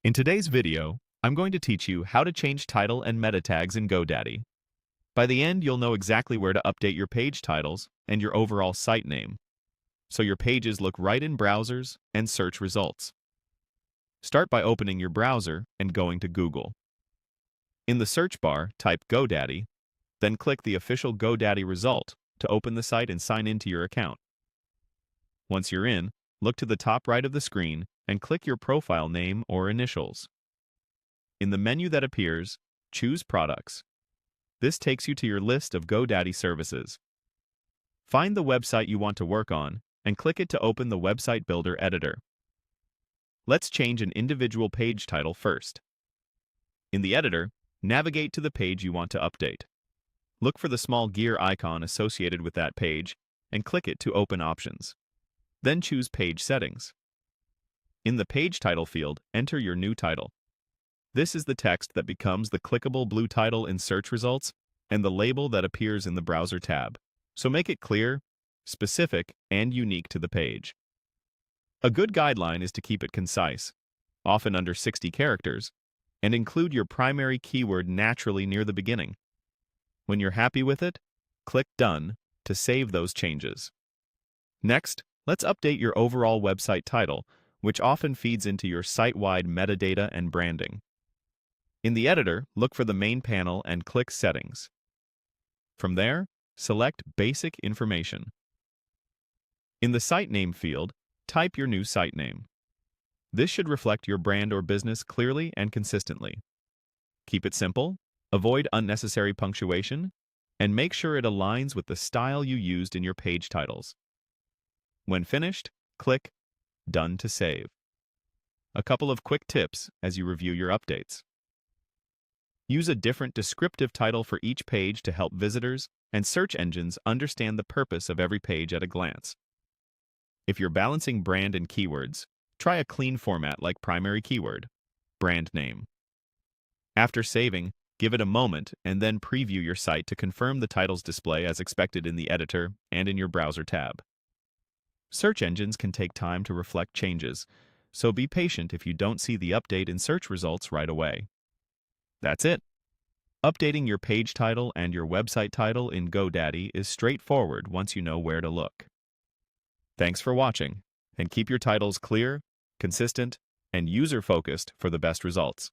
In today's video, I'm going to teach you how to change title and meta tags in GoDaddy. By the end, you'll know exactly where to update your page titles and your overall site name, so your pages look right in browsers and search results. Start by opening your browser and going to Google. In the search bar, type GoDaddy, then click the official GoDaddy result to open the site and sign into your account. Once you're in, look to the top right of the screen and click your profile name or initials. In the menu that appears, choose Products. This takes you to your list of GoDaddy services. Find the website you want to work on and click it to open the Website Builder editor. Let's change an individual page title first. In the editor, navigate to the page you want to update. Look for the small gear icon associated with that page and click it to open options. Then choose Page Settings. In the Page Title field, enter your new title. This is the text that becomes the clickable blue title in search results and the label that appears in the Browser tab. So make it clear, specific, and unique to the page. A good guideline is to keep it concise, often under 60 characters, and include your primary keyword naturally near the beginning. When you're happy with it, click Done to save those changes. Next, let's update your overall website title, which often feeds into your site-wide metadata and branding. In the editor, look for the main panel and click Settings. From there, select Basic Information. In the Site Name field, type your new site name. This should reflect your brand or business clearly and consistently. Keep it simple, avoid unnecessary punctuation, and make sure it aligns with the style you used in your page titles. When finished, click Done to save. A couple of quick tips as you review your updates. Use a different descriptive title for each page to help visitors and search engines understand the purpose of every page at a glance. If you're balancing brand and keywords, try a clean format like primary keyword, brand name. After saving, give it a moment and then preview your site to confirm the title's display as expected in the editor and in your browser tab. Search engines can take time to reflect changes, so be patient if you don't see the update in search results right away. That's it. Updating your page title and your website title in GoDaddy is straightforward once you know where to look. Thanks for watching, and keep your titles clear, consistent, and user-focused for the best results.